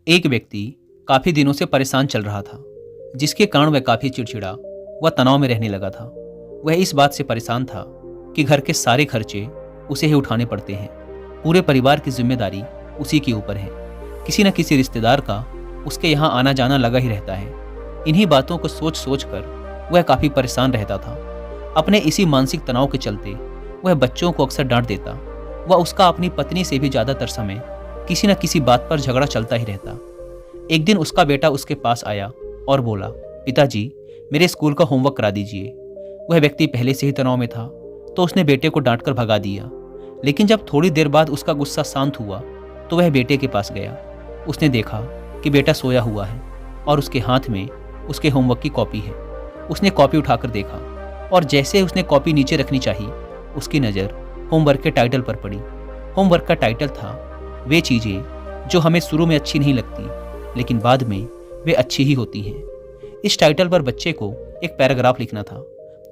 एक व्यक्ति काफी दिनों से परेशान चल रहा था, जिसके कारण वह काफी चिड़चिड़ा व तनाव में रहने लगा था। वह इस बात से परेशान था कि घर के सारे खर्चे उसे ही उठाने पड़ते हैं। पूरे परिवार की जिम्मेदारी उसी के ऊपर है। किसी न किसी रिश्तेदार का उसके यहाँ आना जाना लगा ही रहता है। इन्हीं बातों को सोच सोच कर वह काफी परेशान रहता था। अपने इसी मानसिक तनाव के चलते वह बच्चों को अक्सर डांट देता व उसका अपनी पत्नी से भी ज्यादातर समय किसी न किसी बात पर झगड़ा चलता ही रहता। एक दिन उसका बेटा उसके पास आया और बोला, पिताजी, मेरे स्कूल का होमवर्क करा दीजिए। वह व्यक्ति पहले से ही तनाव में था, तो उसने बेटे को डांट कर भगा दिया। लेकिन जब थोड़ी देर बाद उसका गुस्सा शांत हुआ तो वह बेटे के पास गया। उसने देखा कि बेटा सोया हुआ है और उसके हाथ में उसके होमवर्क की कॉपी है। उसने कॉपी उठाकर देखा और जैसे ही उसने कॉपी नीचे रखनी चाहिए, उसकी नज़र होमवर्क के टाइटल पर पड़ी। होमवर्क का टाइटल था, वे चीज़ें जो हमें शुरू में अच्छी नहीं लगती लेकिन बाद में वे अच्छी ही होती हैं। इस टाइटल पर बच्चे को एक पैराग्राफ लिखना था,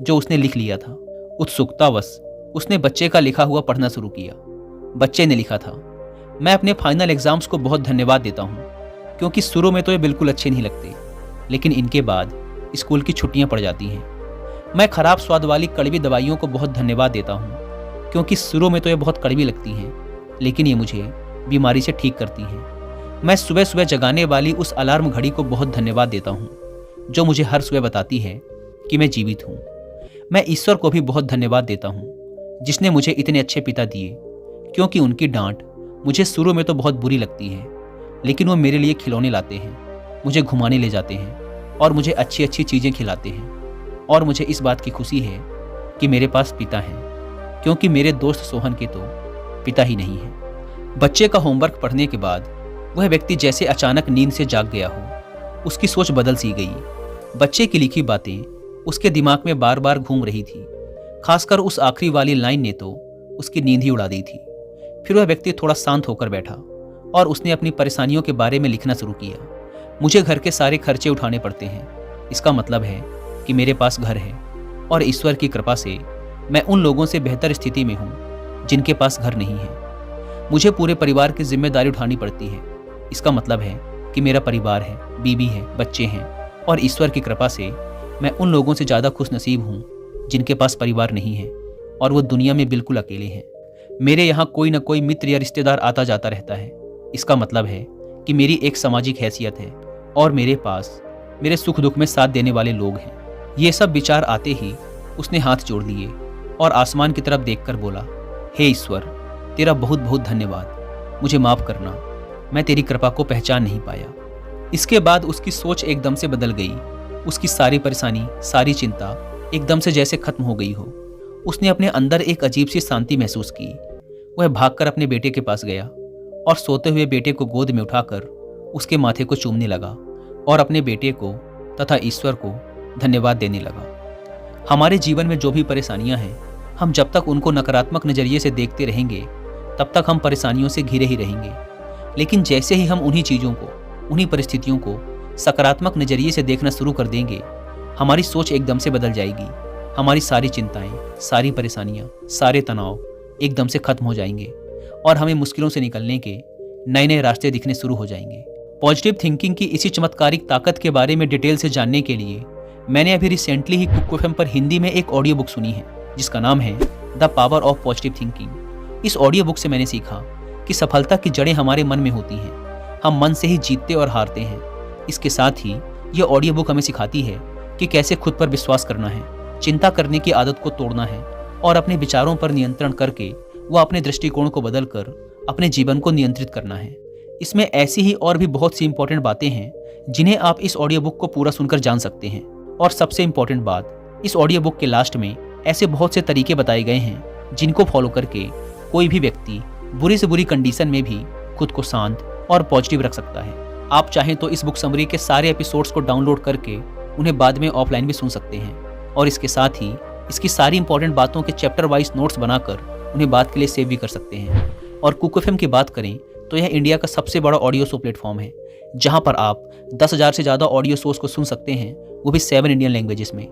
जो उसने लिख लिया था। उत्सुकतावश उसने बच्चे का लिखा हुआ पढ़ना शुरू किया। बच्चे ने लिखा था, मैं अपने फाइनल एग्जाम्स को बहुत धन्यवाद देता हूँ, क्योंकि शुरू में तो ये बिल्कुल अच्छे नहीं लगते, लेकिन इनके बाद स्कूल की छुट्टियाँ पड़ जाती हैं। मैं खराब स्वाद वाली कड़वी दवाइयों को बहुत धन्यवाद देता हूँ, क्योंकि शुरू में तो ये बहुत कड़वी लगती हैं, लेकिन ये मुझे बीमारी से ठीक करती हैं। मैं सुबह सुबह जगाने वाली उस अलार्म घड़ी को बहुत धन्यवाद देता हूँ, जो मुझे हर सुबह बताती है कि मैं जीवित हूँ। मैं ईश्वर को भी बहुत धन्यवाद देता हूँ, जिसने मुझे इतने अच्छे पिता दिए, क्योंकि उनकी डांट मुझे शुरू में तो बहुत बुरी लगती है, लेकिन वो मेरे लिए खिलौने लाते हैं, मुझे घुमाने ले जाते हैं और मुझे अच्छी अच्छी चीज़ें खिलाते हैं। और मुझे इस बात की खुशी है कि मेरे पास पिता हैं, क्योंकि मेरे दोस्त सोहन के तो पिता ही नहीं है। बच्चे का होमवर्क पढ़ने के बाद वह व्यक्ति जैसे अचानक नींद से जाग गया हो। उसकी सोच बदल सी गई। बच्चे की लिखी बातें उसके दिमाग में बार बार घूम रही थी। खासकर उस आखिरी वाली लाइन ने तो उसकी नींद ही उड़ा दी थी। फिर वह व्यक्ति थोड़ा शांत होकर बैठा और उसने अपनी परेशानियों के बारे में लिखना शुरू किया। मुझे घर के सारे खर्चे उठाने पड़ते हैं। इसका मतलब है कि मेरे पास घर है और ईश्वर की कृपा से मैं उन लोगों से बेहतर स्थिति में हूँ जिनके पास घर नहीं है। मुझे पूरे परिवार की जिम्मेदारी उठानी पड़ती है। इसका मतलब है कि मेरा परिवार है, बीवी है, बच्चे हैं और ईश्वर की कृपा से मैं उन लोगों से ज़्यादा खुशनसीब हूँ जिनके पास परिवार नहीं है और वो दुनिया में बिल्कुल अकेले हैं। मेरे यहाँ कोई ना कोई मित्र या रिश्तेदार आता जाता रहता है। इसका मतलब है कि मेरी एक सामाजिक हैसियत है और मेरे पास मेरे सुख दुख में साथ देने वाले लोग हैं। ये सब विचार आते ही उसने हाथ जोड़ लिए और आसमान की तरफ देखकर बोला, हे ईश्वर, तेरा बहुत बहुत धन्यवाद। मुझे माफ़ करना, मैं तेरी कृपा को पहचान नहीं पाया। इसके बाद उसकी सोच एकदम से बदल गई। उसकी सारी परेशानी, सारी चिंता एकदम से जैसे खत्म हो गई हो। उसने अपने अंदर एक अजीब सी शांति महसूस की। वह भागकर अपने बेटे के पास गया और सोते हुए बेटे को गोद में उठाकर उसके माथे को चूमने लगा और अपने बेटे को तथा ईश्वर को धन्यवाद देने लगा। हमारे जीवन में जो भी परेशानियां हैं, हम जब तक उनको नकारात्मक नज़रिए से देखते रहेंगे तब तक हम परेशानियों से घिरे ही रहेंगे। लेकिन जैसे ही हम उन्हीं चीज़ों को, उन्हीं परिस्थितियों को सकारात्मक नज़रिए से देखना शुरू कर देंगे, हमारी सोच एकदम से बदल जाएगी। हमारी सारी चिंताएं, सारी परेशानियां, सारे तनाव एकदम से खत्म हो जाएंगे और हमें मुश्किलों से निकलने के नए नए रास्ते दिखने शुरू हो जाएंगे। पॉजिटिव थिंकिंग की इसी चमत्कारिक ताकत के बारे में डिटेल से जानने के लिए मैंने अभी रिसेंटली ही कुक एफएम पर हिंदी में एक ऑडियो बुक सुनी है, जिसका नाम है the power of positive thinking. इस ऑडियो बुक से मैंने सीखा कि सफलता की जड़ें हमारे मन में होती हैं। हम मन से ही जीतते और हारते हैं। इसके साथ ही यह ऑडियो बुक हमें सिखाती है कि कैसे खुद पर विश्वास करना है, चिंता करने की आदत को तोड़ना है और अपने विचारों पर नियंत्रण करके वह अपने दृष्टिकोण को बदलकर अपने जीवन को नियंत्रित करना है। इसमें ऐसी ही और भी बहुत सी इंपॉर्टेंट बातें हैं जिन्हें आप इस ऑडियो बुक को पूरा सुनकर जान सकते हैं। और सबसे इंपॉर्टेंट बात, इस ऑडियो बुक के लास्ट में ऐसे बहुत से तरीके बताए गए हैं जिनको फॉलो करके कोई भी व्यक्ति बुरी से बुरी कंडीशन में भी खुद को शांत और पॉजिटिव रख सकता है। आप चाहें तो इस बुक समरी के सारे एपिसोड्स को डाउनलोड करके उन्हें बाद में ऑफलाइन भी सुन सकते हैं और इसके साथ ही इसकी सारी इंपॉर्टेंट बातों के चैप्टर वाइज नोट्स बनाकर उन्हें बाद के लिए सेव भी कर सकते हैं। और कुक एफएम की बात करें तो यह इंडिया का सबसे बड़ा ऑडियो शो प्लेटफॉर्म है, जहां पर आप 10,000 से ज़्यादा ऑडियो शोज को सुन सकते हैं, वो भी 7 इंडियन लैंग्वेजेस में।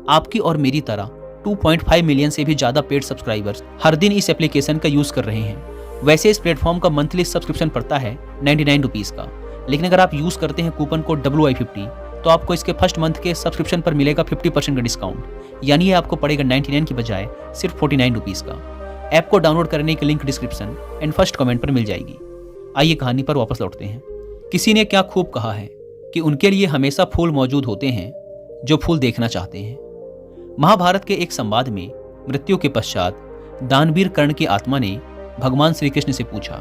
आपकी और मेरी तरह 2.5 मिलियन से भी ज़्यादा पेड सब्सक्राइबर्स हर दिन इस एप्लीकेशन का यूज़ कर रहे हैं। वैसे इस प्लेटफॉर्म का मंथली सब्सक्रिप्शन पड़ता है 99 रुपीज़ का, लेकिन अगर आप यूज़ करते हैं कूपन कोड WI50 तो आपको इसके फर्स्ट मंथ के सब्सक्रिप्शन पर मिलेगा 50% का डिस्काउंट, यानी ये आपको पड़ेगा 99 की बजाय सिर्फ 49 रुपीज़ का। ऐप को डाउनलोड करने की link description and first comment पर मिल जाएगी। आइए कहानी पर वापस लौटते हैं। किसी ने क्या खूब कहा है कि उनके लिए हमेशा फूल मौजूद होते हैं जो फूल देखना चाहते हैं। महाभारत के एक संवाद में मृत्यु के पश्चात दानवीर कर्ण की आत्मा ने भगवान श्री कृष्ण से पूछा,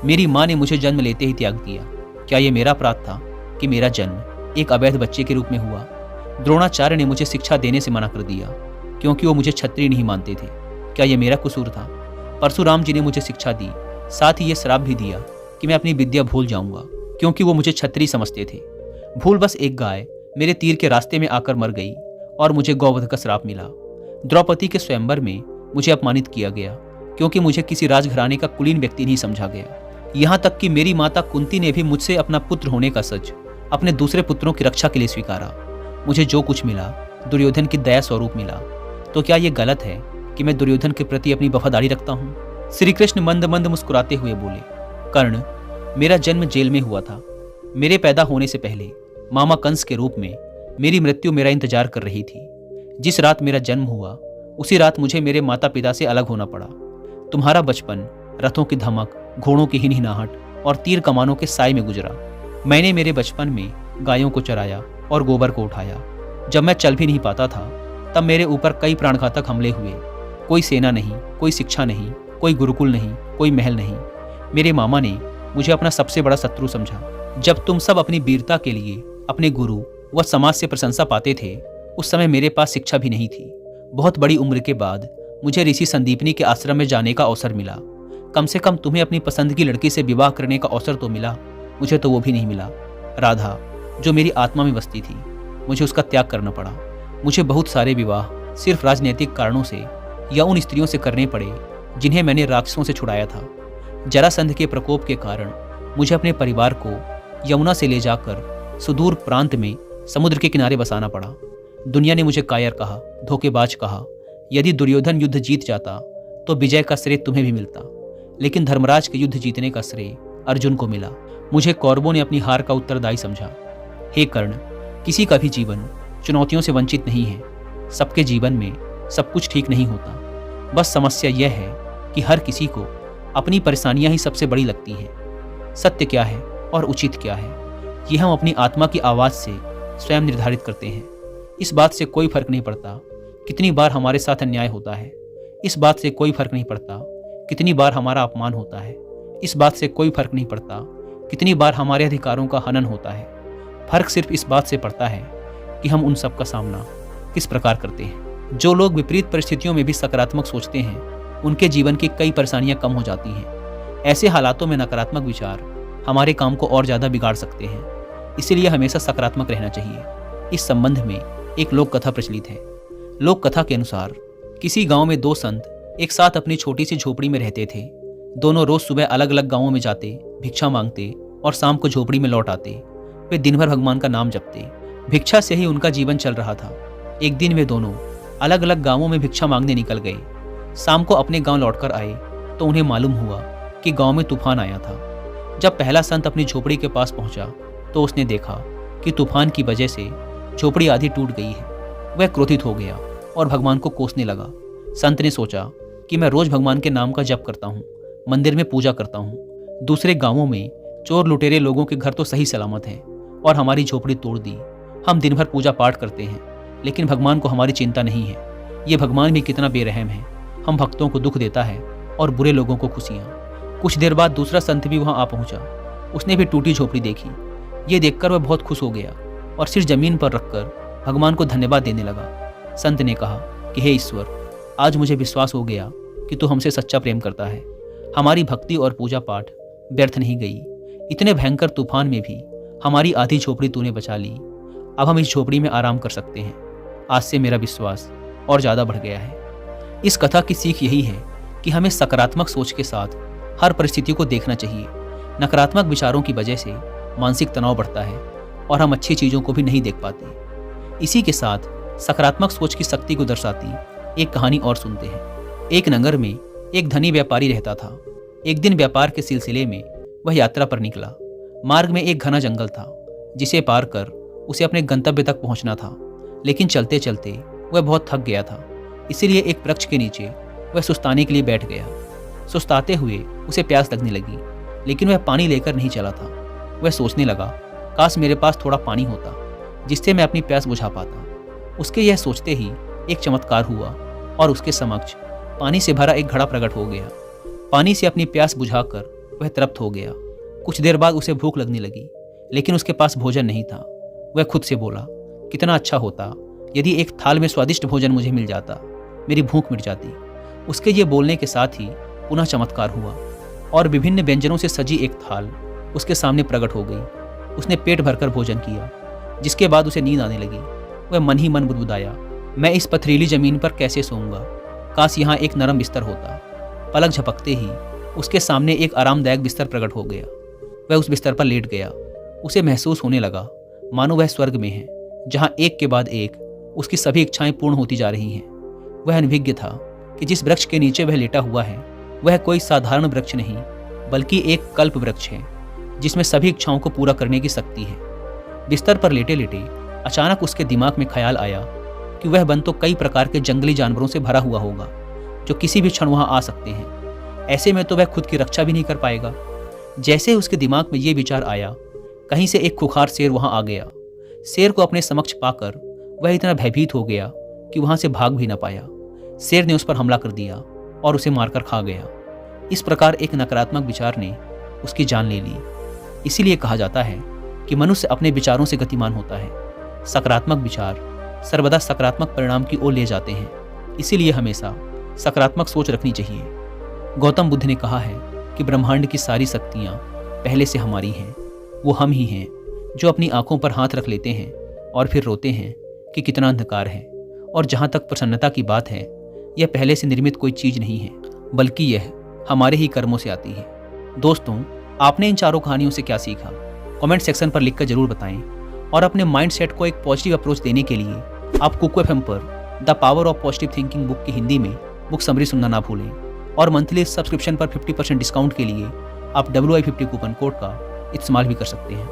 मेरी माँ ने मुझे जन्म लेते ही त्याग दिया, क्या यह मेरा अपराध था कि मेरा जन्म एक अवैध बच्चे के रूप में हुआ? द्रोणाचार्य ने मुझे शिक्षा देने से मना कर दिया क्योंकि वो मुझे क्षत्रिय नहीं मानते थे, क्या यह मेरा कसूर था? परशुराम जी ने मुझे शिक्षा दी, साथ ही यह श्राप भी दिया कि मैं अपनी विद्या भूल जाऊंगा क्योंकि वो मुझे क्षत्रिय समझते थे। भूलवश एक गाय मेरे तीर के रास्ते में आकर मर गई और मुझे गौवध का श्राप मिला। द्रौपदी के स्वयंवर में मुझे अपमानित किया गया क्योंकि मुझे किसी राजघराने का कुलीन व्यक्ति नहीं समझा गया। यहाँ तक कि मेरी माता कुंती ने भी मुझसे अपना पुत्र होने का सच अपने दूसरे पुत्रों की रक्षा के लिए स्वीकारा। मुझे जो कुछ मिला दुर्योधन की दया स्वरूप मिला, तो क्या यह गलत है कि मैं दुर्योधन के प्रति अपनी वफादारी रखता हूँ? श्री कृष्ण मंद मंद मुस्कुराते हुए बोले, कर्ण, मेरा जन्म जेल में हुआ था। मेरे पैदा होने से पहले मामा कंस के रूप में मेरी मृत्यु मेरा इंतजार कर रही थी। जिस रात मेरा जन्म हुआ उसी रात मुझे मेरे माता पिता से अलग होना पड़ा। तुम्हारा बचपन रथों की धमक, घोड़ों की हिनहिनाहट और तीर कमानों के साय में गुजरा। मैंने मेरे बचपन में गायों को चराया और गोबर को उठाया। जब मैं चल भी नहीं पाता था तब मेरे ऊपर कई प्राणघातक हमले हुए। कोई सेना नहीं, कोई शिक्षा नहीं, कोई गुरुकुल नहीं, कोई महल नहीं। मेरे मामा ने मुझे अपना सबसे बड़ा शत्रु समझा। जब तुम सब अपनी वीरता के लिए अपने गुरु व समाज से प्रशंसा पाते थे, उस समय मेरे पास शिक्षा भी नहीं थी। बहुत बड़ी उम्र के बाद मुझे ऋषि संदीपनी के आश्रम में जाने का अवसर मिला। कम से कम तुम्हें अपनी पसंद की लड़की से विवाह करने का अवसर तो मिला, मुझे तो वो भी नहीं मिला। राधा, जो मेरी आत्मा में बसती थी, मुझे उसका त्याग करना पड़ा। मुझे बहुत सारे विवाह सिर्फ राजनीतिक कारणों से या उन स्त्रियों से करने पड़े जिन्हें मैंने राक्षसों से छुड़ाया था। जरासंध के प्रकोप के कारण मुझे अपने परिवार को यमुना से ले जाकर सुदूर प्रांत में समुद्र के किनारे बसाना पड़ा। दुनिया ने मुझे कायर कहा, धोखेबाज कहा। यदि दुर्योधन युद्ध जीत जाता तो विजय का श्रेय तुम्हें भी मिलता, लेकिन धर्मराज के युद्ध जीतने का श्रेय अर्जुन को मिला। मुझे कौरवों ने अपनी हार का उत्तरदायी समझा। हे कर्ण, किसी का भी जीवन चुनौतियों से वंचित नहीं है। सबके जीवन में सब कुछ ठीक नहीं होता। बस समस्या यह है कि हर किसी को अपनी परेशानियां ही सबसे बड़ी लगती हैं। सत्य क्या है और उचित क्या है, ये हम अपनी आत्मा की आवाज़ से स्वयं निर्धारित करते हैं। इस बात से कोई फर्क नहीं पड़ता कितनी बार हमारे साथ अन्याय होता है। इस बात से कोई फर्क नहीं पड़ता कितनी बार हमारा अपमान होता है। इस बात से कोई फर्क नहीं पड़ता कितनी बार हमारे अधिकारों का हनन होता है। फर्क सिर्फ इस बात से पड़ता है कि हम उन सब का सामना किस प्रकार करते हैं। जो लोग विपरीत परिस्थितियों में भी सकारात्मक सोचते हैं, उनके जीवन की कई परेशानियां कम हो जाती हैं। ऐसे हालातों में नकारात्मक विचार हमारे काम को और ज़्यादा बिगाड़ सकते हैं। इसीलिए हमेशा सकारात्मक रहना चाहिए। इस संबंध में एक लोक कथा प्रचलित है। लोक कथा के अनुसार किसी गांव में दो संत एक साथ अपनी छोटी सी झोपड़ी में रहते थे। दोनों रोज सुबह अलग अलग गांवों में जाते, भिक्षा मांगते और शाम को झोपड़ी में लौट आते। वे दिन भर भगवान का नाम जपते। भिक्षा से ही उनका जीवन चल रहा था। एक दिन वे दोनों अलग अलग गांवों में भिक्षा मांगने निकल गए। शाम को अपने गांव लौटकर आए तो उन्हें मालूम हुआ कि गांव में तूफान आया था। जब पहला संत अपनी झोपड़ी के पास पहुंचा तो उसने देखा कि तूफान की वजह से झोपड़ी आधी टूट गई है। वह क्रोधित हो गया और भगवान को कोसने लगा। संत ने सोचा कि मैं रोज भगवान के नाम का जप करता हूँ, मंदिर में पूजा करता हूँ। दूसरे गांवों में चोर लुटेरे लोगों के घर तो सही सलामत हैं और हमारी झोपड़ी तोड़ दी। हम दिन भर पूजा पाठ करते हैं, लेकिन भगवान को हमारी चिंता नहीं है। ये भगवान भी कितना बेरहम है। हम भक्तों को दुख देता है और बुरे लोगों को खुशियाँ। कुछ देर बाद दूसरा संत भी वहाँ आ पहुँचा। उसने भी टूटी झोपड़ी देखी। ये देखकर वह बहुत खुश हो गया और सिर जमीन पर रखकर भगवान को धन्यवाद देने लगा। संत ने कहा कि हे ईश्वर, आज मुझे विश्वास हो गया कि तू हमसे सच्चा प्रेम करता है। हमारी भक्ति और पूजा पाठ व्यर्थ नहीं गई। इतने भयंकर तूफान में भी हमारी आधी झोपड़ी तूने बचा ली। अब हम इस झोपड़ी में आराम कर सकते हैं। आज से मेरा विश्वास और ज़्यादा बढ़ गया है। इस कथा की सीख यही है कि हमें सकारात्मक सोच के साथ हर परिस्थिति को देखना चाहिए। नकारात्मक विचारों की वजह से मानसिक तनाव बढ़ता है और हम अच्छी चीज़ों को भी नहीं देख पाते। इसी के साथ सकारात्मक सोच की शक्ति को दर्शाती एक कहानी और सुनते हैं। एक नगर में एक धनी व्यापारी रहता था। एक दिन व्यापार के सिलसिले में वह यात्रा पर निकला। मार्ग में एक घना जंगल था जिसे पार कर उसे अपने गंतव्य तक पहुंचना था, लेकिन चलते चलते वह बहुत थक गया था। इसीलिए एक वृक्ष के नीचे वह सुस्ताने के लिए बैठ गया। सुस्ताते हुए उसे प्यास लगने लगी, लेकिन वह पानी लेकर नहीं चला था। वह सोचने लगा, काश मेरे पास थोड़ा पानी होता जिससे मैं अपनी प्यास बुझा पाता। उसके यह सोचते ही एक चमत्कार हुआ और उसके समक्ष पानी से भरा एक घड़ा प्रकट हो गया। पानी से अपनी प्यास बुझाकर वह तृप्त हो गया। कुछ देर बाद उसे भूख लगने लगी, लेकिन उसके पास भोजन नहीं था। वह खुद से बोला, कितना अच्छा होता यदि एक थाल में स्वादिष्ट भोजन मुझे मिल जाता, मेरी भूख मिट जाती। उसके ये बोलने के साथ ही पुनः चमत्कार हुआ और विभिन्न व्यंजनों से सजी एक थाल उसके सामने प्रकट हो गई। उसने पेट भरकर भोजन किया, जिसके बाद उसे नींद आने लगी। वह मन ही मन बुदबुदाया, मैं इस पथरीली जमीन पर कैसे सोऊंगा, काश यहाँ एक नरम बिस्तर होता। पलक झपकते ही उसके सामने एक आरामदायक बिस्तर प्रकट हो गया। वह उस बिस्तर पर लेट गया। उसे महसूस होने लगा मानो वह स्वर्ग में है, जहाँ एक के बाद एक उसकी सभी इच्छाएं पूर्ण होती जा रही हैं। वह अनभिज्ञ था कि जिस वृक्ष के नीचे वह लेटा हुआ है वह कोई साधारण वृक्ष नहीं, बल्कि एक कल्प वृक्ष है जिसमें सभी इच्छाओं को पूरा करने की शक्ति है। बिस्तर पर लेटे लेटे अचानक उसके दिमाग में ख्याल आया कि वह वन तो कई प्रकार के जंगली जानवरों से भरा हुआ होगा जो किसी भी क्षण वहां आ सकते हैं। ऐसे में तो वह खुद की रक्षा भी नहीं कर पाएगा। जैसे ही उसके दिमाग में ये विचार आया, कहीं से एक खुखार शेर वहां आ गया। शेर को अपने समक्ष पाकर वह इतना भयभीत हो गया कि वहां से भाग भी न पाया। शेर ने उस पर हमला कर दिया और उसे मारकर खा गया। इस प्रकार एक नकारात्मक विचार ने उसकी जान ले ली। इसीलिए कहा जाता है कि मनुष्य अपने विचारों से गतिमान होता है। सकारात्मक विचार सर्वदा सकारात्मक परिणाम की ओर ले जाते हैं। इसीलिए हमेशा सकारात्मक सोच रखनी चाहिए। गौतम बुद्ध ने कहा है कि ब्रह्मांड की सारी शक्तियाँ पहले से हमारी हैं। वो हम ही हैं जो अपनी आंखों पर हाथ रख लेते हैं और फिर रोते हैं कि कितना अंधकार है। और जहाँ तक प्रसन्नता की बात है, यह पहले से निर्मित कोई चीज़ नहीं है, बल्कि यह हमारे ही कर्मों से आती है। दोस्तों, आपने इन चारों कहानियों से क्या सीखा, कमेंट सेक्शन पर लिखकर जरूर बताएं। और अपने माइंडसेट को एक पॉजिटिव अप्रोच देने के लिए आप कुकू एफएम पर the power of positive thinking book की हिंदी में बुक समरी सुनना ना भूलें। और मंथली सब्सक्रिप्शन पर 50% डिस्काउंट के लिए आप WI50 कूपन कोड का इस्तेमाल भी कर सकते हैं।